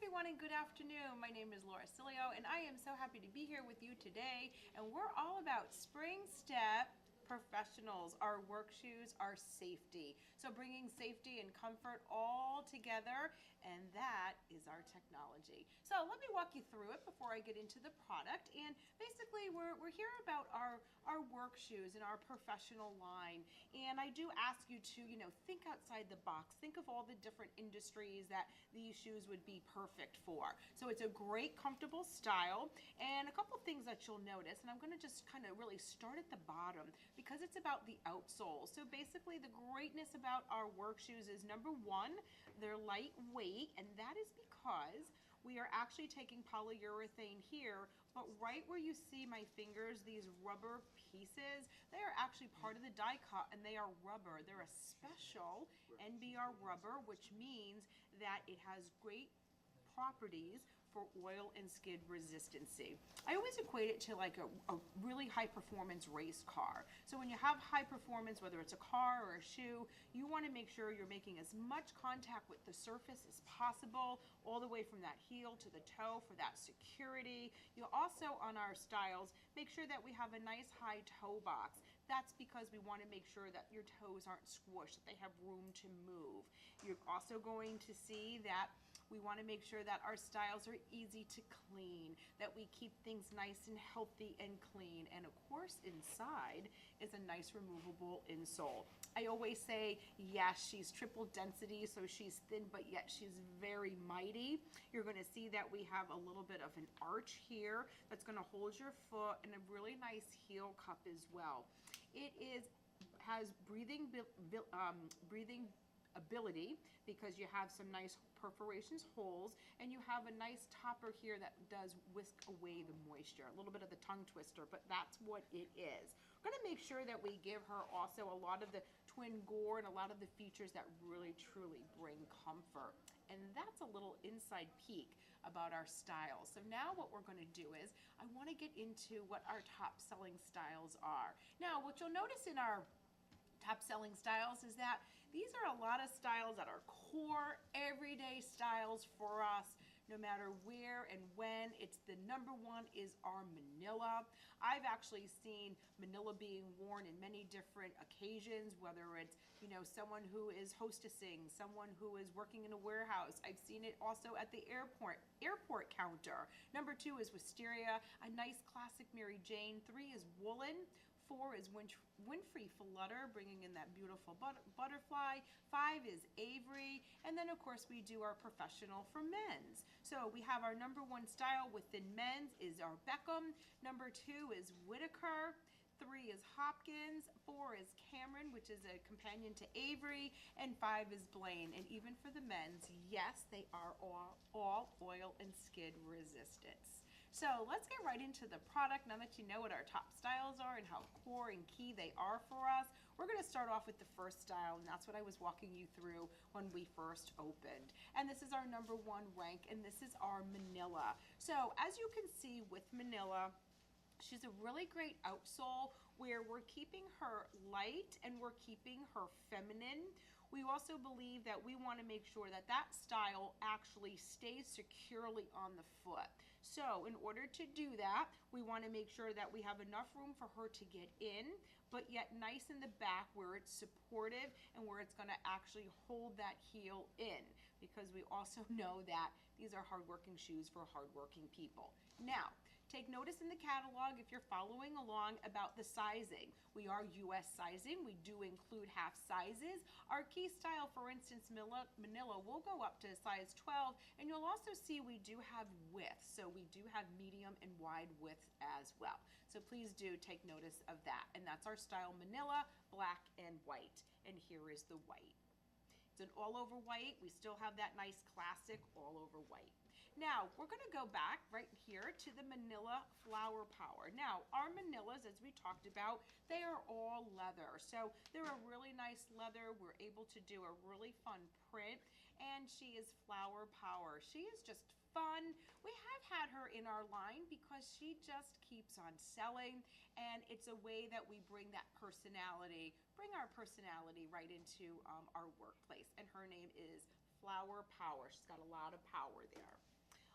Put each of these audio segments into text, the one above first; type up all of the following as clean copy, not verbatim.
everyone and good afternoon. My name is Laura Cilio and I am so happy to be here with you today, and we're all about Spring Step Professionals, our work shoes, our safety. So bringing safety and comfort all together, and that is our technology. So let me walk you through it before I get into the product. And basically we're here about our work shoes and our professional line. And I do ask you to, think outside the box. Think of all the different industries that these shoes would be perfect for. So it's a great comfortable style, and a couple things that you'll notice, and I'm going to just kind of really start at the bottom because it's about the outsole. So basically the greatness about our work shoes is, number one, they're lightweight, and that is because we are actually taking polyurethane here, but right where you see my fingers, these rubber pieces, they are actually part of the die cut, and they are rubber. They're a special NBR rubber, which means that it has great properties for oil and skid resistancy. I always equate it to like a really high performance race car. So when you have high performance, whether it's a car or a shoe, you want to make sure you're making as much contact with the surface as possible, all the way from that heel to the toe for that security. You also, on our styles, make sure that we have a nice high toe box. That's because we want to make sure that your toes aren't squished, that they have room to move. You're also going to see that we want to make sure that our styles are easy to clean, that we keep things nice and healthy and clean. And of course, inside is a nice removable insole. I always say, yes, she's triple density, so she's thin, but yet she's very mighty. You're going to see that we have a little bit of an arch here that's going to hold your foot, and a really nice heel cup as well. It has breathing ability because you have some nice perforations, holes, and you have a nice topper here that does whisk away the moisture. A little bit of the tongue twister, but that's what it is. We're going to make sure that we give her also a lot of the twin gore and a lot of the features that really truly bring comfort. And that's a little inside peek about our styles. So now what we're going to do is I want to get into what our top selling styles are. Now what you'll notice in our top selling styles is that these are a lot of styles that are core everyday styles for us, no matter where and when. It's the number one is our Manila. I've actually seen Manila being worn in many different occasions, whether it's, someone who is hostessing, someone who is working in a warehouse. I've seen it also at the airport counter. Number two is Wisteria, a nice classic Mary Jane. 3 is woolen. 4 is Winfrey Flutter, bringing in that beautiful butterfly. 5 is Avery. And then, of course, we do our professional for men's. So we have our number one style within men's is our Beckham. Number 2 is Whitaker. 3 is Hopkins. 4 is Cameron, which is a companion to Avery. And 5 is Blaine. And even for the men's, yes, they are all oil and skid resistance. So let's get right into the product. Now that you know what our top styles are and how core and key they are for us, we're going to start off with the first style, and that's what I was walking you through when we first opened. And this is our number one rank, and this is our Manila. So as you can see with Manila, she's a really great outsole where we're keeping her light and we're keeping her feminine. We also believe that we want to make sure that that style actually stays securely on the foot. So in order to do that, we want to make sure that we have enough room for her to get in, but yet nice in the back where it's supportive and where it's going to actually hold that heel in, because we also know that these are hardworking shoes for hardworking people. Now, take notice in the catalog, if you're following along, about the sizing. We are US sizing. We do include half sizes. Our key style, for instance, Manila, will go up to size 12, and you'll also see we do have width. So we do have medium and wide width as well. So please do take notice of that. And that's our style Manila, black and white. And here is the white. It's an all over white. We still have that nice classic all over white. Now, we're going to go back right here to the Manila Flower Power. Now, our Manilas, as we talked about, they are all leather. So they're a really nice leather. We're able to do a really fun print, and she is Flower Power. She is just fun. We have had her in our line because she just keeps on selling, and it's a way that we bring that personality, bring our personality right into our workplace. And her name is Flower Power. She's got a lot of power there.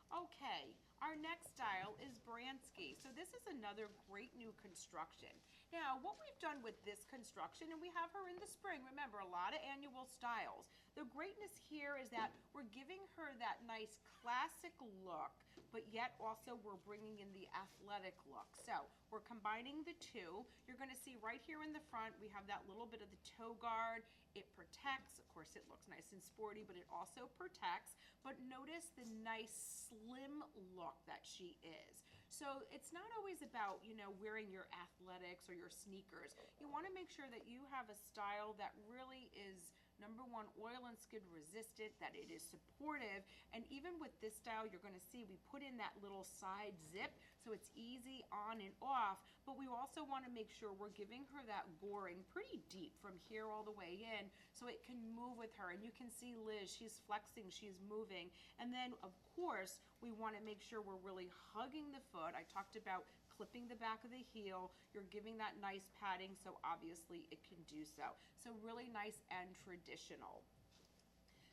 Okay, our next style is Bransky. So this is another great new construction. Now, what we've done with this construction, and we have her in the spring, remember, a lot of annual styles. The greatness here is that we're giving her that nice classic look, but yet also we're bringing in the athletic look. So we're combining the two. You're gonna see right here in the front, we have that little bit of the toe guard. It protects, of course it looks nice and sporty, but it also protects. But notice the nice slim look that she is. So it's not always about, wearing your athletics or your sneakers. You wanna make sure that you have a style that really is, number one, oil and skid resistant, that it is supportive. And even with this style, you're gonna see we put in that little side zip so it's easy on and off, but we also wanna make sure we're giving her that goring pretty deep from here all the way in so it can move with her. And you can see Liz, she's flexing, she's moving. And then of course, we wanna make sure we're really hugging the foot. I talked about clipping the back of the heel. You're giving that nice padding, so obviously it can do so. So really nice and traditional.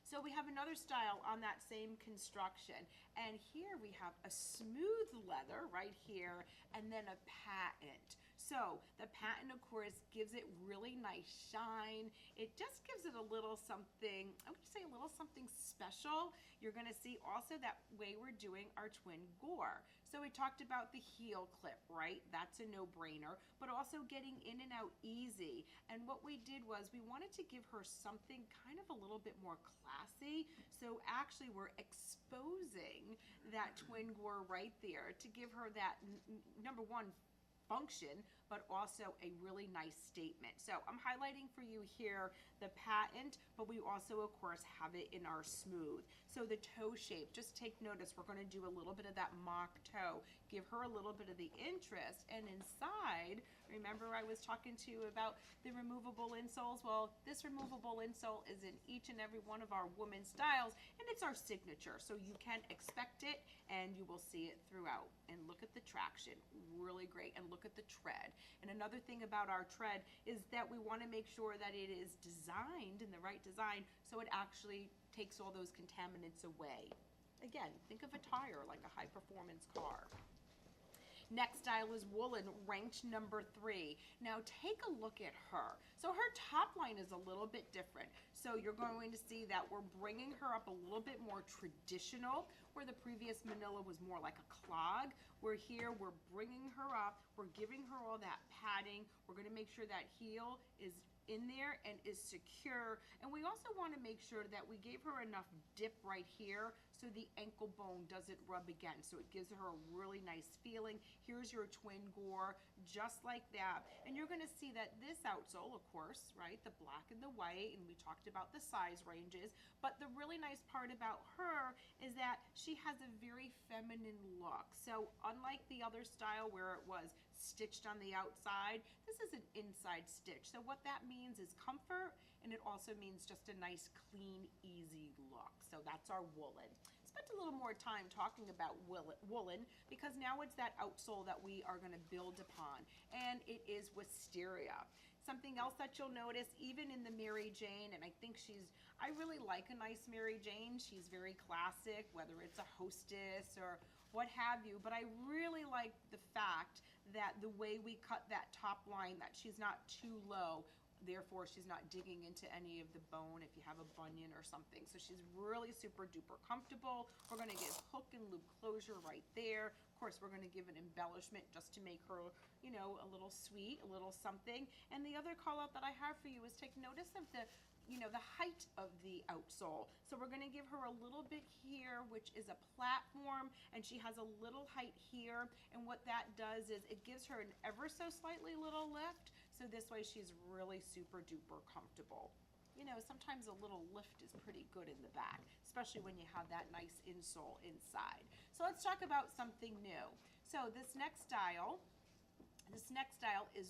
So we have another style on that same construction. And here we have a smooth leather right here, and then a patent. So the patent, of course, gives it really nice shine. It just gives it a little something, I would say a little something special. You're gonna see also that way we're doing our twin gore. So we talked about the heel clip, right? That's a no-brainer, but also getting in and out easy. And what we did was we wanted to give her something kind of a little bit more classy. So actually we're exposing that twin gore right there to give her that, number one, function, but also a really nice statement. So I'm highlighting for you here the patent, but we also of course have it in our smooth. So the toe shape, just take notice, we're gonna do a little bit of that mock toe, give her a little bit of the interest, and inside, remember I was talking to you about the removable insoles? Well, this removable insole is in each and every one of our women's styles, and it's our signature, so you can expect it and you will see it throughout. And look at the traction, really great, and look at the tread. And another thing about our tread is that we wanna make sure that it is designed in the right design so it actually takes all those contaminants away. Again, think of a tire like a high performance car. Next style is woolen, ranked number 3. Now take a look at her. So her top line is a little bit different. So you're going to see that we're bringing her up a little bit more traditional, where the previous manila was more like a clog. Where here we're bringing her up, we're giving her all that padding. We're gonna make sure that heel is in there and is secure. And we also wanna make sure that we gave her enough dip right here so the ankle bone doesn't rub again. So it gives her a really nice feeling. Here's your twin gore, just like that. And you're gonna see that this outsole, of course, right, the black and the white, and we talked about the size ranges, but the really nice part about her is that she has a very feminine look. So unlike the other style where it was stitched on the outside, this is an inside stitch. So what that means is comfort, and it also means just a nice, clean, easy look. So that's our woolen. Spent a little more time talking about woolen because now it's that outsole that we are gonna build upon, and it is wisteria. Something else that you'll notice, even in the Mary Jane, and I think I really like a nice Mary Jane. She's very classic, whether it's a hostess or what have you, but I really like the fact that the way we cut that top line, that she's not too low, therefore she's not digging into any of the bone if you have a bunion or something. So she's really super duper comfortable. We're gonna give hook and loop closure right there. Of course, we're gonna give an embellishment just to make her, a little sweet, a little something. And the other call out that I have for you is take notice of the height of the outsole. So we're gonna give her a little bit here, which is a platform, and she has a little height here. And what that does is it gives her an ever so slightly little lift. So this way she's really super duper comfortable. Sometimes a little lift is pretty good in the back, especially when you have that nice insole inside. So let's talk about something new. So this next style is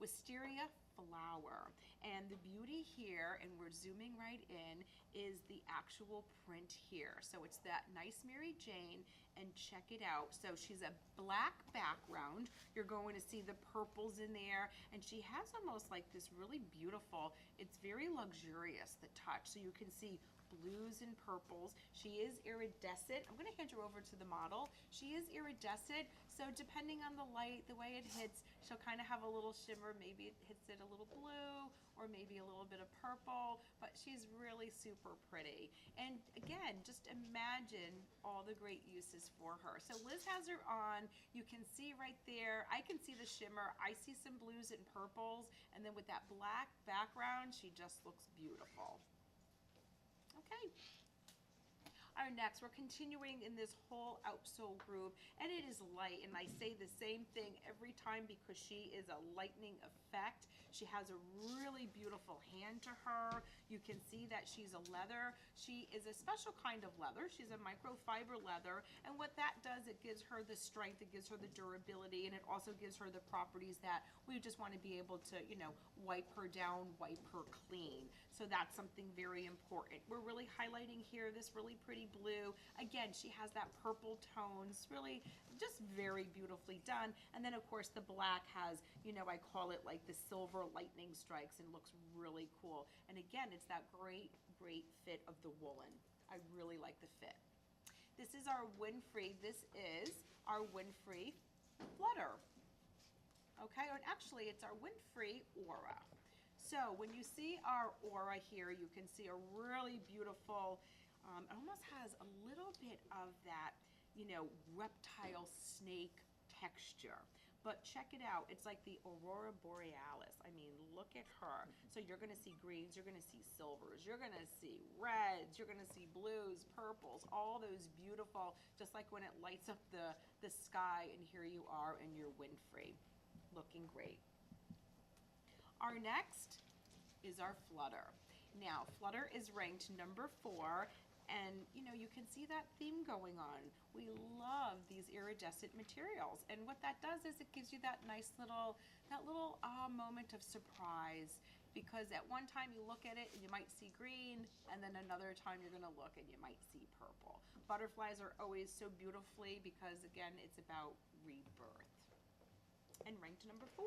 wisteria flower. And the beauty here, and we're zooming right in, is the actual print here. So it's that nice Mary Jane, and check it out. So she's a black background. You're going to see the purples in there, and she has almost like this really beautiful, it's very luxurious, the touch. So you can see blues and purples. She is iridescent. I'm gonna hand her over to the model. She is iridescent, so depending on the light, the way it hits, she'll kind of have a little shimmer. Maybe it hits it a little blue, or maybe a little bit of purple, but she's really super pretty. And again, just imagine all the great uses for her. So Liz has her on. You can see right there, I can see the shimmer. I see some blues and purples, and then with that black background, she just looks beautiful. Okay. Our next, we're continuing in this whole outsole group, and it is light, and I say the same thing every time because she is a lightning effect. She has a really beautiful hand to her. You can see that she's a leather. She is a special kind of leather. She's a microfiber leather, and what that does, it gives her the strength, it gives her the durability, and it also gives her the properties that we just want to be able to, you know, wipe her down, wipe her clean. So that's something very important. We're really highlighting here this really pretty blue. Again, she has that purple tones, really just very beautifully done. And then of course the black has, you know, I call it like the silver lightning strikes, and looks really cool. And again, it's that great fit of the woolen. I really like the fit. This is our Winfrey. This is our Winfrey Flutter. Okay, and actually it's our Winfrey Aura. So when you see our aura here, you can see a really beautiful, it almost has a little bit of that, you know, reptile snake texture. But check it out, it's like the Aurora Borealis. I mean, look at her. So you're gonna see greens, you're gonna see silvers, you're gonna see reds, you're gonna see blues, purples, all those beautiful, just like when it lights up the sky, and here you are in your Winfrey, looking great. Our next is our Flutter. Now, Flutter is ranked number 4, and you know, you can see that theme going on. We love these iridescent materials, and what that does is it gives you that nice little, moment of surprise, because at one time you look at it and you might see green, and then another time you're gonna look and you might see purple. Butterflies are always so beautifully, because again, it's about rebirth. And ranked number 4.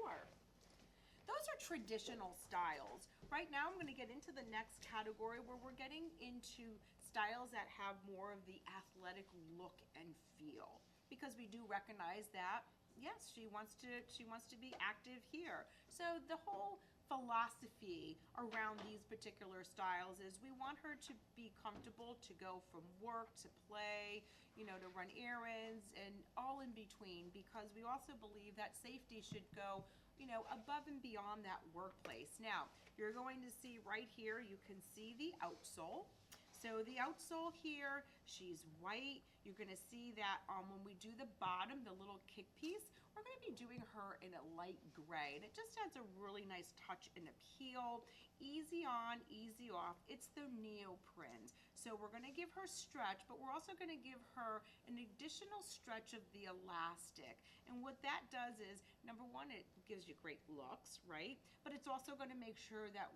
Those are traditional styles. Right now I'm going to get into the next category where we're getting into styles that have more of the athletic look and feel, because we do recognize that yes, she wants to be active here. So the whole philosophy around these particular styles is we want her to be comfortable to go from work to play, you know, to run errands and all in between, because we also believe that safety should go, you know, above and beyond that workplace. Now, you're going to see right here, you can see the outsole. So the outsole here, she's white. You're gonna see that when we do the bottom, the little kick piece, we're gonna be doing her in a light gray. And it just adds a really nice touch and appeal. Easy on, easy off. It's the neoprene. So we're gonna give her stretch, but we're also gonna give her an additional stretch of the elastic. And what that does is, number one, it gives you great looks, right? But it's also gonna make sure that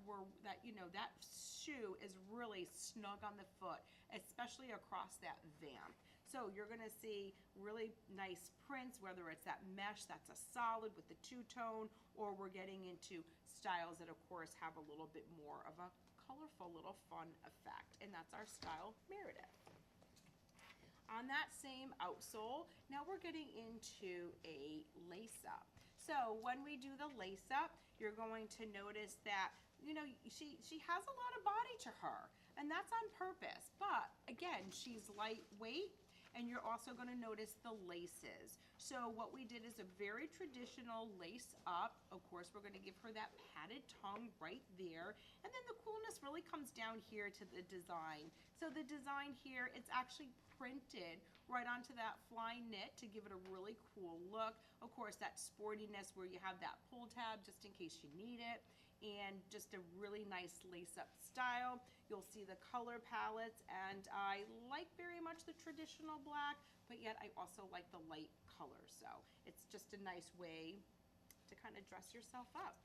that shoe is really snug on the foot, especially across that vamp. So you're gonna see really nice prints, whether it's that mesh that's a solid with the two-tone, or we're getting into styles that of course have a little bit more of a colorful little fun effect, and that's our style Meredith. On that same outsole, now we're getting into a lace up. So when we do the lace up, you're going to notice that, you know, she has a lot of body to her, and that's on purpose. But again, she's lightweight, and you're also going to notice the laces. So what we did is a very traditional lace up. Of course, we're going to give her that padded tongue right there. And then the coolness really comes down here to the design. So the design here, it's actually printed right onto that fly knit to give it a really cool look. Of course, that sportiness where you have that pull tab just in case you need it. And just a really nice lace-up style. You'll see the color palettes, and I like very much the traditional black, but yet I also like the light color. So it's just a nice way to kind of dress yourself up.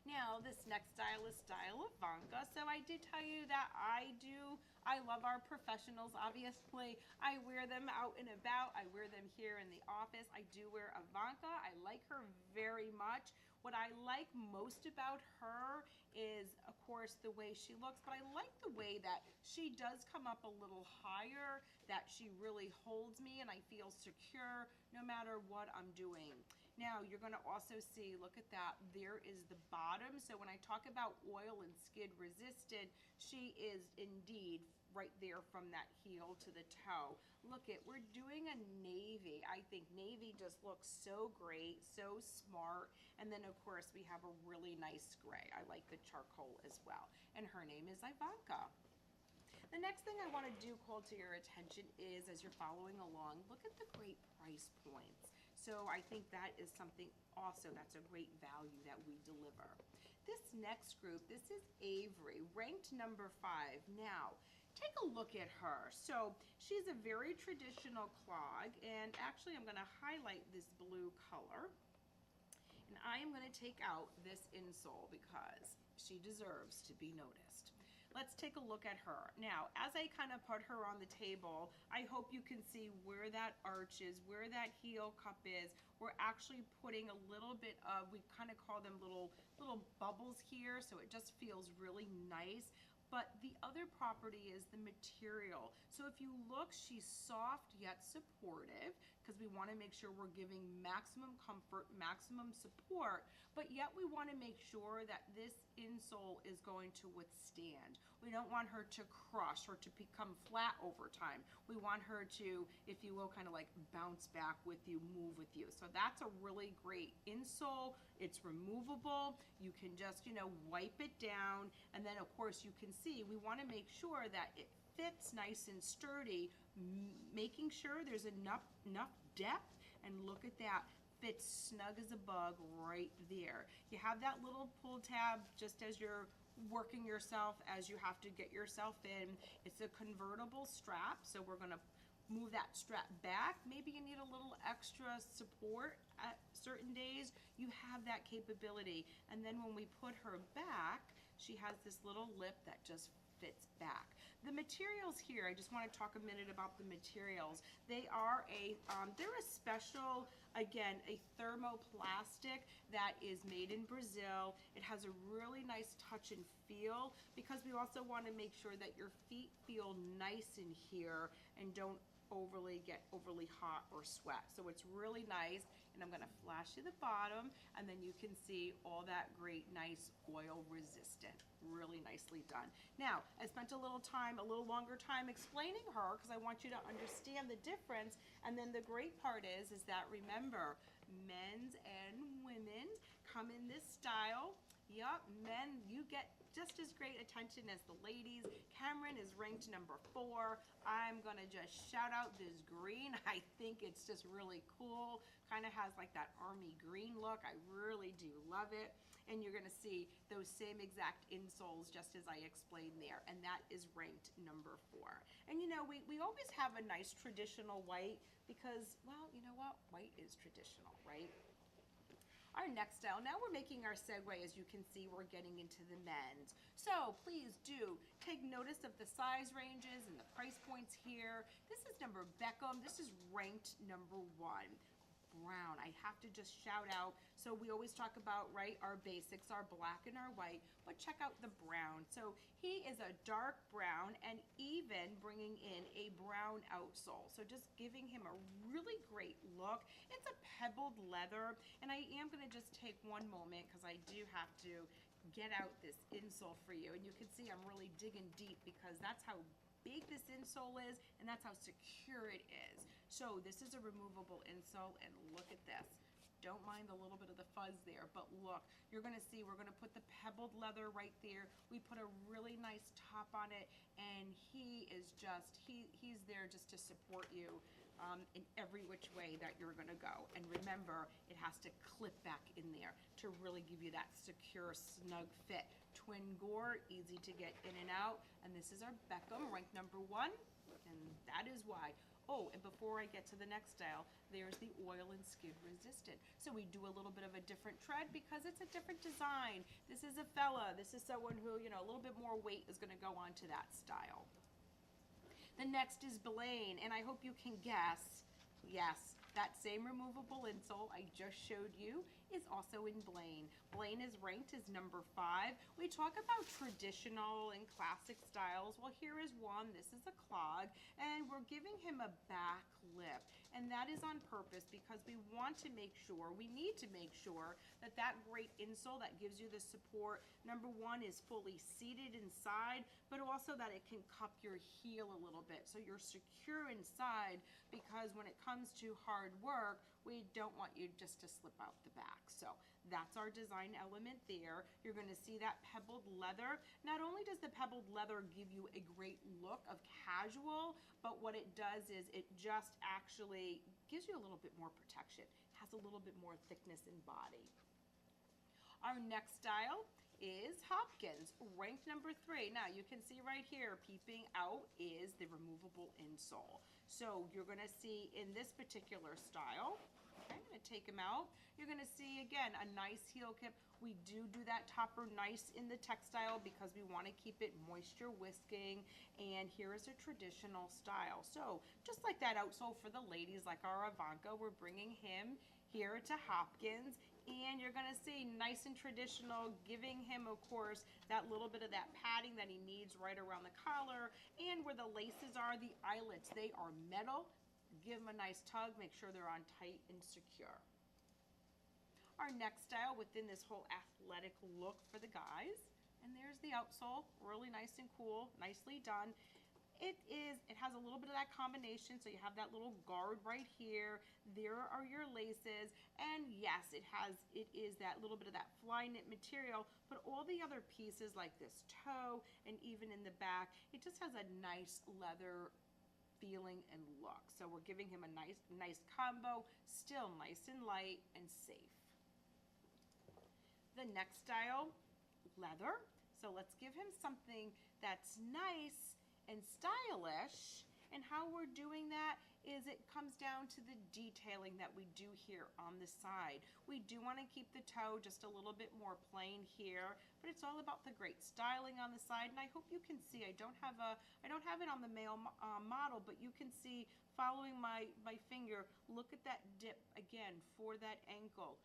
Now, this next style is style Ivanka. So I did tell you that I love our professionals, obviously. I wear them out and about. I wear them here in the office. I do wear Ivanka. I like her very much. What I like most about her is, of course, the way she looks, but I like the way that she does come up a little higher, that she really holds me and I feel secure no matter what I'm doing. Now, you're gonna also see, look at that, there is the bottom. So when I talk about oil and skid resistant, she is indeed right there from that heel to the toe. Look at, we're doing a navy. I think navy just looks so great, so smart. And then of course we have a really nice gray. I like the charcoal as well. And her name is Ivanka. The next thing I want to do, call to your attention, is as you're following along, look at the great price points. So I think that is something also that's a great value that we deliver. This next group, this is Avery, ranked number 5. Now, take a look at her. So she's a very traditional clog, and actually I'm going to highlight this blue color, and I am going to take out this insole because she deserves to be noticed. Let's take a look at her. Now, as I kind of put her on the table, I hope you can see where that arch is, where that heel cup is. We're actually putting a little bit of, we kind of call them little bubbles here, so it just feels really nice. But the other property is the material. So if you look, she's soft yet supportive, because we want to make sure we're giving maximum comfort, maximum support, but yet we want to make sure that this insole is going to withstand. We don't want her to crush or to become flat over time. We want her to, if you will, kind of like bounce back with you, move with you. So that's a really great insole. It's removable. You can just, wipe it down. And then of course you can see, we want to make sure that it fits nice and sturdy, making sure there's enough depth. And look at that, fits snug as a bug right there. You have that little pull tab just as you're working yourself, as you have to get yourself in. It's a convertible strap, so we're going to move that strap back. Maybe you need a little extra support at certain days. You have that capability. And then when we put her back, she has this little lip that just fits back. The materials here, I just want to talk a minute about the materials. They are they're a special, again, a thermoplastic that is made in Brazil. It has a really nice touch and feel, because we also want to make sure that your feet feel nice in here and don't get overly hot or sweat. So it's really nice, and I'm going to flash you the bottom, and then you can see all that great, nice oil resistant. Really nicely done. Now, I spent a little longer time explaining her because I want you to understand the difference. And then the great part is that, remember, men's and women's come in this style. Yup, men, you get just as great attention as the ladies. Cameron is ranked number 4. I'm gonna just shout out this green. I think it's just really cool. Kind of has like that army green look. I really do love it. And you're gonna see those same exact insoles just as I explained there. And that is ranked number 4. And we always have a nice traditional white because, well, you know what? White is traditional, right? Our next style, now we're making our segue. As you can see, we're getting into the men's. So please do take notice of the size ranges and the price points here. This is number Beckham. This is ranked number 1. Brown. I have to just shout out. So we always talk about, right, our basics, our black and our white, but check out the brown. So he is a dark brown and even bringing in a brown outsole. So just giving him a really great look. It's a pebbled leather, and I am going to just take one moment because I do have to get out this insole for you. And you can see I'm really digging deep because that's how big this insole is, and that's how secure it is. So this is a removable insole, and look at this. Don't mind a little bit of the fuzz there, but look, you're gonna see we're gonna put the pebbled leather right there. We put a really nice top on it, and he is just, he's there just to support you in every which way that you're gonna go. And remember, it has to clip back in there to really give you that secure, snug fit. Twin gore, easy to get in and out. And this is our Beckham, ranked number 1, and that is why. Oh, and before I get to the next style, there's the oil and skid resistant. So we do a little bit of a different tread because it's a different design. This is a fella. This is someone who, a little bit more weight is going to go onto that style. The next is Blaine, and I hope you can guess. Yes, That same removable insole I just showed you is also in Blaine. Blaine is ranked as number 5. We talk about traditional and classic styles. Well, here is one. This is a clog, and we're giving him a back lip. And that is on purpose because we want to make sure, we need to make sure that that great insole that gives you the support, number 1, is fully seated inside, but also that it can cup your heel a little bit so you're secure inside, because when it comes to hard work, we don't want you just to slip out the back. So that's our design element there. You're going to see that pebbled leather. Not only does the pebbled leather give you a great look of casual, but what it does is it just actually gives you a little bit more protection, has a little bit more thickness in body. Our next style is Hopkins, ranked number 3. Now you can see right here, peeping out is the removable insole. So you're going to see in this particular style, okay, I'm going to take them out. You're going to see, again, a nice heel kip. We do that topper nice in the textile because we want to keep it moisture whisking. And here is a traditional style. So just like that outsole for the ladies, like our Ivanka, we're bringing him here to Hopkins. And you're going to see nice and traditional, giving him, of course, that little bit of that padding that he needs right around the collar. And where the laces are, the eyelets, they are metal. Give them a nice tug, make sure they're on tight and secure. Our next style within this whole athletic look for the guys, and there's the outsole, really nice and cool, nicely done. It has a little bit of that combination, so you have that little guard right here. There are your laces, and yes, it is that little bit of that fly knit material, but all the other pieces like this toe and even in the back, it just has a nice leather feeling and look. So we're giving him a nice combo, still nice and light and safe. The next style, leather. So let's give him something that's nice and stylish. And how we're doing that is it comes down to the detailing that we do here on the side. We do want to keep the toe just a little bit more plain here, but it's all about the great styling on the side. And I hope you can see, I don't have it on the male model, but you can see following my finger, look at that dip again for that ankle.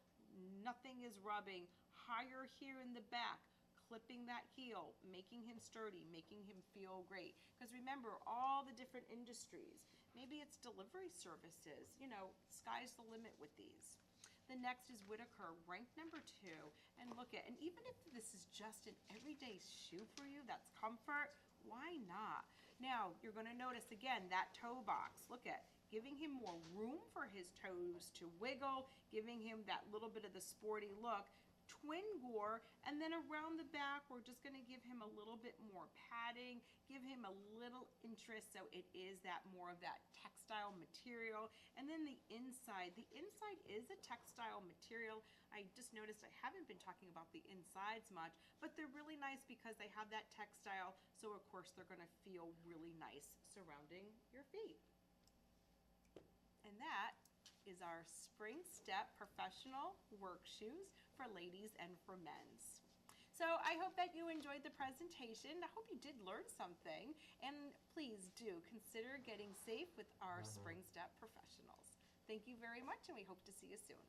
Nothing is rubbing. Higher here in the back, clipping that heel, making him sturdy, making him feel great. Because remember, all the different industries, maybe it's delivery services, you know, sky's the limit with these. The next is Whitaker, ranked number 2. And look at, and even if this is just an everyday shoe for you, that's comfort, why not? Now, you're going to notice again that toe box. Look at, giving him more room for his toes to wiggle, giving him that little bit of the sporty look. Twin gore, and then around the back we're just going to give him a little bit more padding, give him a little interest, so it is that more of that textile material. And then the inside is a textile material. I just noticed I haven't been talking about the insides much, but they're really nice because they have that textile, so of course they're going to feel really nice surrounding your feet. And that is our Spring Step professional work shoes for ladies and for men's. So I hope that you enjoyed the presentation. I hope you did learn something, and please do consider getting safe with our Spring Step professionals. Thank you very much, and we hope to see you soon.